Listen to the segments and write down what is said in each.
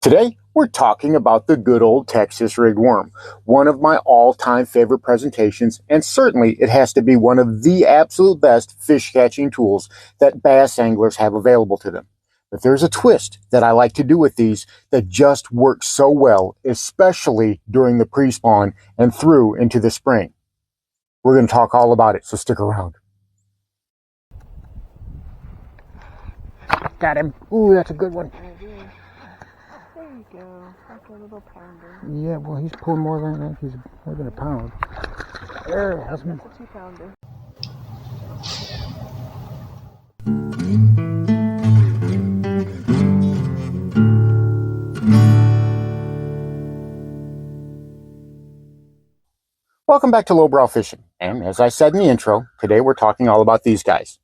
Today, we're talking about the good old Texas rig worm, one of my all-time favorite presentations, and certainly it has to be one of the absolute best fish catching tools that bass anglers have available to them. But there's a twist that I like to do with these that just works so well, especially during the pre-spawn and through into the spring. We're going to talk all about it, so stick around. Got him. Ooh, that's a good one. There you go. Like a little pounder. Yeah, well, he's pulling more than that. He's more than a pound. There, that's me. That's a 2-pounder. Welcome back to Lowbrow Fishing. And as I said in the intro, today we're talking all about these guys.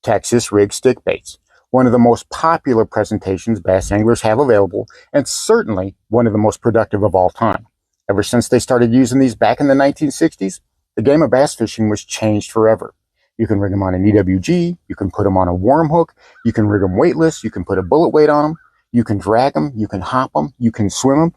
Texas rig stick baits. One of the most popular presentations bass anglers have available, and certainly one of the most productive of all time. Ever since they started using these back in the 1960s, the game of bass fishing was changed forever. You can rig them on an EWG, you can put them on a worm hook, you can rig them weightless, you can put a bullet weight on them, you can drag them, you can hop them, you can swim them.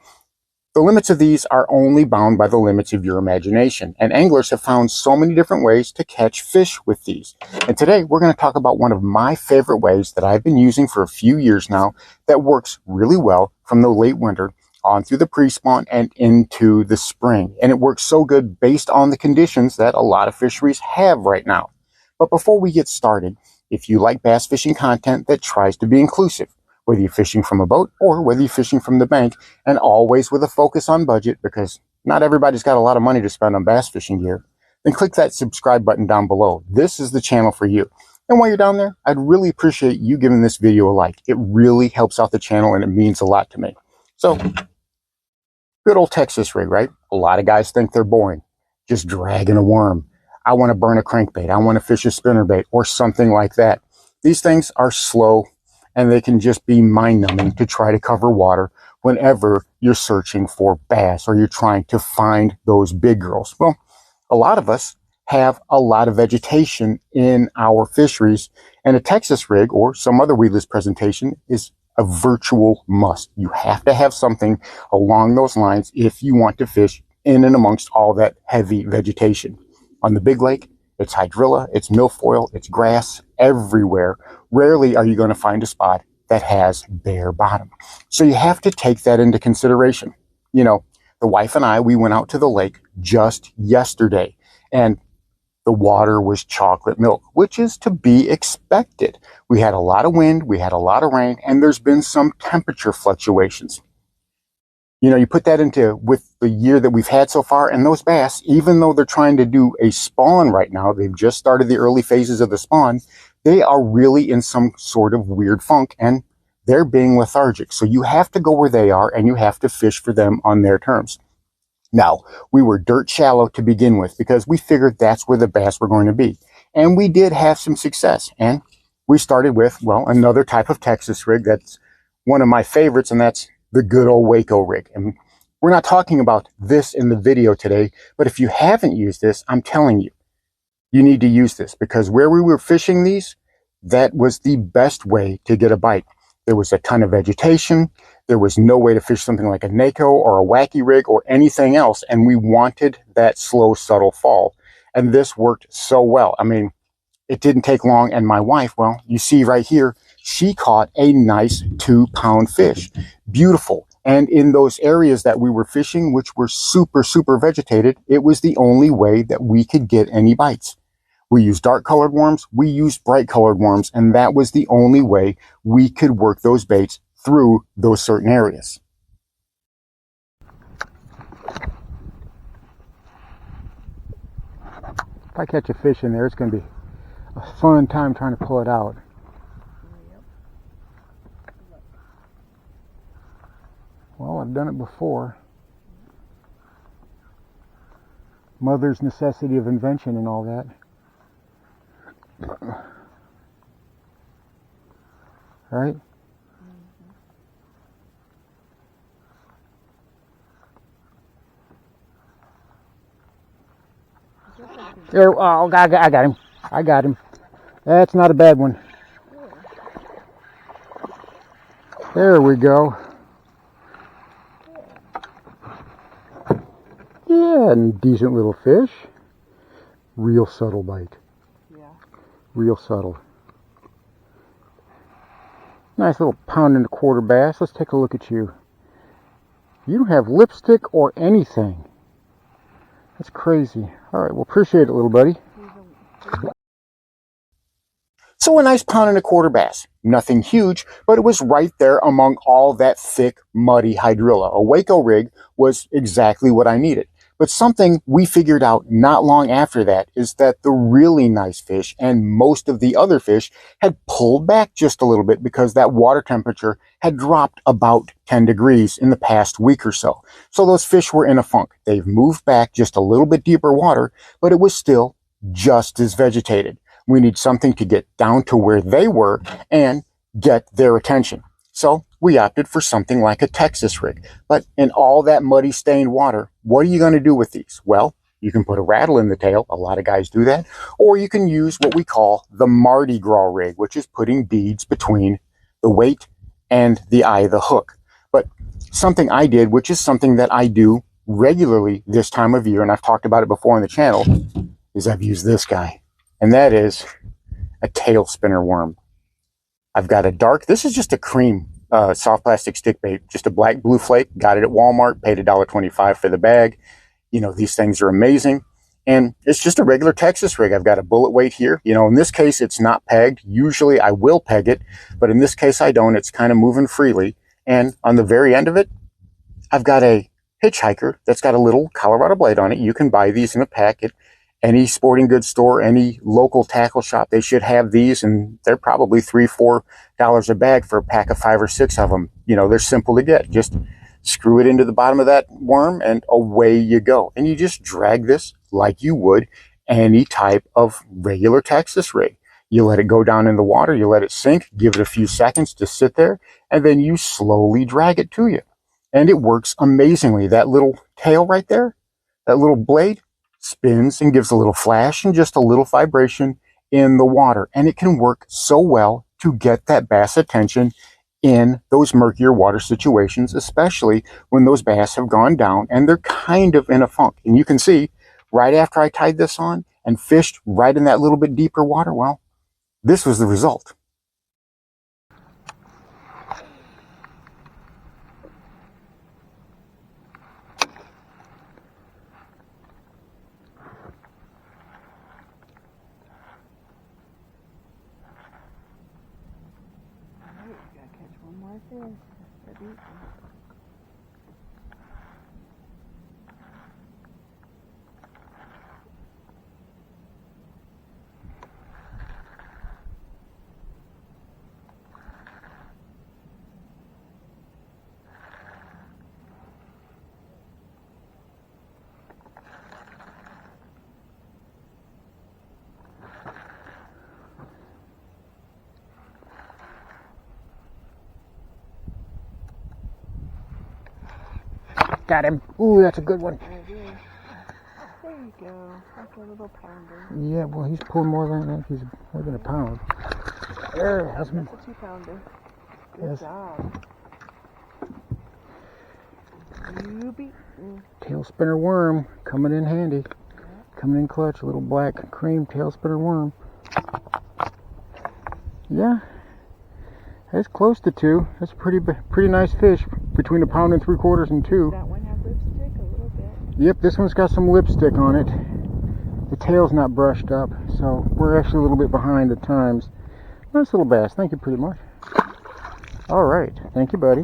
The limits of these are only bound by the limits of your imagination, and anglers have found so many different ways to catch fish with these. And today we're going to talk about one of my favorite ways that I've been using for a few years now that works really well from the late winter on through the pre-spawn and into the spring. And it works so good based on the conditions that a lot of fisheries have right now. But before we get started, if you like bass fishing content that tries to be inclusive, whether you're fishing from a boat or whether you're fishing from the bank, and always with a focus on budget because not everybody's got a lot of money to spend on bass fishing gear, then click that subscribe button down below. This is the channel for you. And while you're down there, I'd really appreciate you giving this video a like. It really helps out the channel and it means a lot to me. So, good old Texas rig, right? A lot of guys think they're boring. Just dragging a worm. I want to burn a crankbait. I want to fish a spinnerbait or something like that. These things are slow, and they can just be mind-numbing to try to cover water whenever you're searching for bass or you're trying to find those big girls. Well, a lot of us have a lot of vegetation in our fisheries, and a Texas rig or some other weedless presentation is a virtual must. You have to have something along those lines if you want to fish in and amongst all that heavy vegetation. On the big lake, it's hydrilla, it's milfoil, it's grass everywhere. Rarely are you going to find a spot that has bare bottom. So you have to take that into consideration. You know, the wife and I, we went out to the lake just yesterday, and the water was chocolate milk, which is to be expected. We had a lot of wind, we had a lot of rain, and there's been some temperature fluctuations. You know, you put that into with the year that we've had so far, and those bass, even though they're trying to do a spawn right now, they've just started the early phases of the spawn, they are really in some sort of weird funk, and they're being lethargic. So you have to go where they are, and you have to fish for them on their terms. Now, we were dirt shallow to begin with because we figured that's where the bass were going to be. And we did have some success, and we started with, well, another type of Texas rig that's one of my favorites, and that's the good old Waco rig. And we're not talking about this in the video today, but if you haven't used this, I'm telling you, you need to use this because where we were fishing these, that was the best way to get a bite. There was a ton of vegetation. There was no way to fish something like a NACO or a wacky rig or anything else. And we wanted that slow, subtle fall. And this worked so well. I mean, it didn't take long. And my wife, well, you see right here, she caught a nice 2-pound fish. Beautiful. And in those areas that we were fishing, which were super, super vegetated, it was the only way that we could get any bites. We used dark colored worms, we used bright colored worms, and that was the only way we could work those baits through those certain areas. If I catch a fish in there, it's going to be a fun time trying to pull it out. Well, I've done it before. Mother's necessity of invention and all that. Right? There, oh, I got him. I got him. That's not a bad one. There we go. Yeah, and decent little fish. Real subtle bite. Yeah. Real subtle. Nice little £1.25 bass. Let's take a look at you. You don't have lipstick or anything. That's crazy. All right, well, appreciate it, little buddy. So a nice £1.25 bass. Nothing huge, but it was right there among all that thick, muddy hydrilla. A Waco rig was exactly what I needed. But something we figured out not long after that is that the really nice fish and most of the other fish had pulled back just a little bit because that water temperature had dropped about 10 degrees in the past week or so. So those fish were in a funk. They've moved back just a little bit deeper water, but it was still just as vegetated. We need something to get down to where they were and get their attention. So we opted for something like a Texas rig. But in all that muddy stained water, what are you going to do with these? Well, you can put a rattle in the tail. A lot of guys do that. Or you can use what we call the Mardi Gras rig, which is putting beads between the weight and the eye of the hook. But something I did, which is something that I do regularly this time of year, and I've talked about it before on the channel, is I've used this guy. And that is a tail spinner worm. I've got a dark, this is just a cream soft plastic stick bait, just a black blue flake. Got it at Walmart, paid $1.25 for the bag. You know, these things are amazing. And it's just a regular Texas rig. I've got a bullet weight here. You know, in this case, it's not pegged. Usually I will peg it, but in this case I don't. It's kind of moving freely. And on the very end of it, I've got a hitchhiker that's got a little Colorado blade on it. You can buy these in a packet. Any sporting goods store, any local tackle shop, they should have these, and they're probably $3-4 a bag for a pack of 5 or 6 of them. You know, they're simple to get. Just screw it into the bottom of that worm, and away you go. And you just drag this like you would any type of regular Texas rig. You let it go down in the water, you let it sink, give it a few seconds to sit there, and then you slowly drag it to you. And it works amazingly. That little tail right there, that little blade, spins and gives a little flash and just a little vibration in the water. And it can work so well to get that bass attention in those murkier water situations, especially when those bass have gone down and they're kind of in a funk. And you can see right after I tied this on and fished right in that little bit deeper water, well, this was the result. More fish. That's easy. Got him. Ooh, that's a good one. There you go. Like a little pounder. Yeah, well, he's pulling more than that. He's more than a pound. There, husband. That's a 2-pounder. Good Yes. job. You beat me. Tail spinner worm coming in handy. Coming in clutch. A little black cream tail spinner worm. Yeah, that's close to 2. That's a pretty nice fish. Between 1 3/4 and 2. That one have lipstick a little bit. Yep, this one's got some lipstick on it. The tail's not brushed up, so we're actually a little bit behind at times. Nice little bass. Thank you pretty much. All right. Thank you, buddy.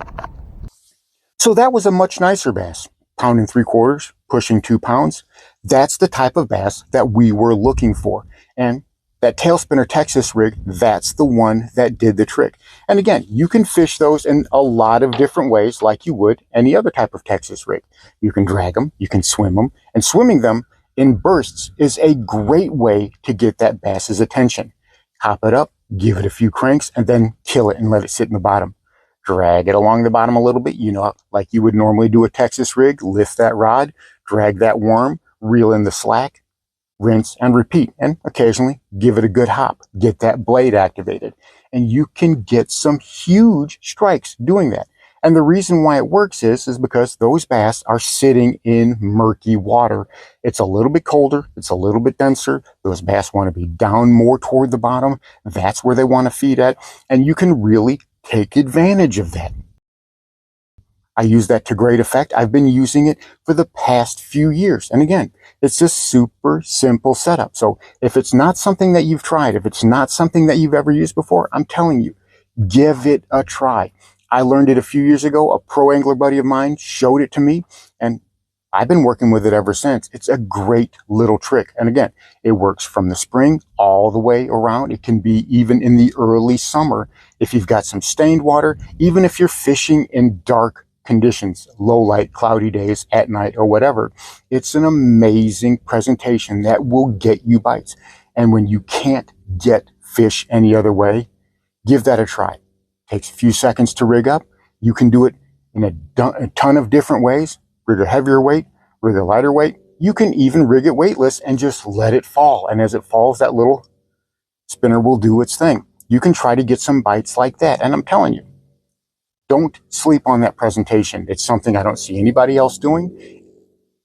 So that was a much nicer bass. 1 3/4, pushing 2 pounds. That's the type of bass that we were looking for. And that tail spinner Texas rig, that's the one that did the trick. And again, you can fish those in a lot of different ways like you would any other type of Texas rig. You can drag them, you can swim them, and swimming them in bursts is a great way to get that bass's attention. Hop it up, give it a few cranks, and then kill it and let it sit in the bottom. Drag it along the bottom a little bit, you know, like you would normally do a Texas rig. Lift that rod, drag that worm, reel in the slack, rinse and repeat, and occasionally give it a good hop. Get that blade activated, and you can get some huge strikes doing that. And the reason why it works is because those bass are sitting in murky water. It's a little bit colder. It's a little bit denser. Those bass want to be down more toward the bottom. That's where they want to feed at. And you can really take advantage of that. I use that to great effect. I've been using it for the past few years. And again, it's a super simple setup. So if it's not something that you've tried, if it's not something that you've ever used before, I'm telling you, give it a try. I learned it a few years ago. A pro angler buddy of mine showed it to me, and I've been working with it ever since. It's a great little trick. And again, it works from the spring all the way around. It can be even in the early summer if you've got some stained water, even if you're fishing in dark conditions, low light, cloudy days at night or whatever. It's an amazing presentation that will get you bites. And when you can't get fish any other way, give that a try. Takes a few seconds to rig up. You can do it in a ton of different ways. Rig a heavier weight, rig a lighter weight. You can even rig it weightless and just let it fall. And as it falls, that little spinner will do its thing. You can try to get some bites like that. And I'm telling you, don't sleep on that presentation. It's something I don't see anybody else doing.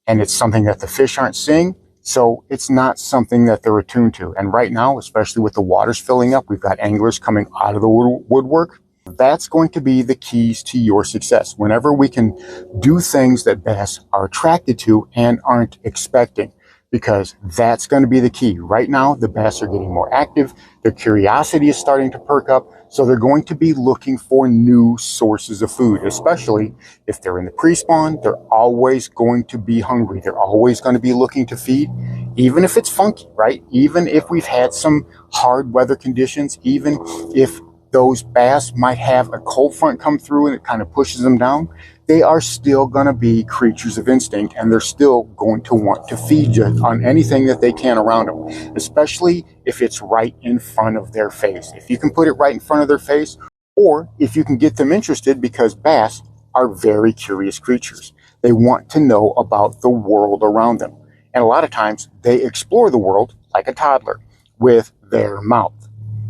And it's something that the fish aren't seeing. So it's not something that they're attuned to. And right now, especially with the waters filling up, we've got anglers coming out of the woodwork. That's going to be the keys to your success. Whenever we can do things that bass are attracted to and aren't expecting, because that's going to be the key. Right now, the bass are getting more active. Their curiosity is starting to perk up. So they're going to be looking for new sources of food, especially if they're in the pre-spawn. They're always going to be hungry. They're always going to be looking to feed, even if it's funky, right? Even if we've had some hard weather conditions, even if those bass might have a cold front come through and it kind of pushes them down, they are still going to be creatures of instinct, and they're still going to want to feed you on anything that they can around them, especially if it's right in front of their face. If you can put it right in front of their face, or if you can get them interested, because bass are very curious creatures. They want to know about the world around them. And a lot of times they explore the world like a toddler with their mouth.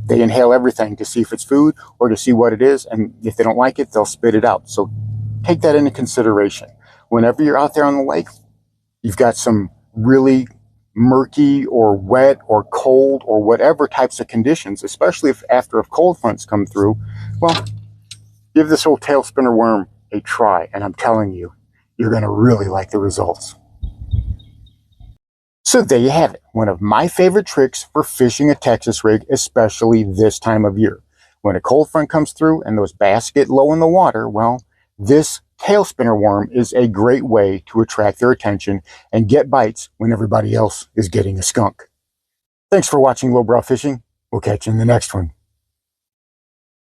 They inhale everything to see if it's food or to see what it is, and if they don't like it, they'll spit it out. So take that into consideration. Whenever you're out there on the lake, you've got some really murky or wet or cold or whatever types of conditions, especially if cold fronts come through, well, give this old tail spinner worm a try, and I'm telling you, you're going to really like the results. So there you have it, one of my favorite tricks for fishing a Texas rig, especially this time of year. When a cold front comes through and those bass get low in the water, well, this tail spinner worm is a great way to attract their attention and get bites when everybody else is getting a skunk. Thanks for watching Lowbrow Fishing. We'll catch you in the next one.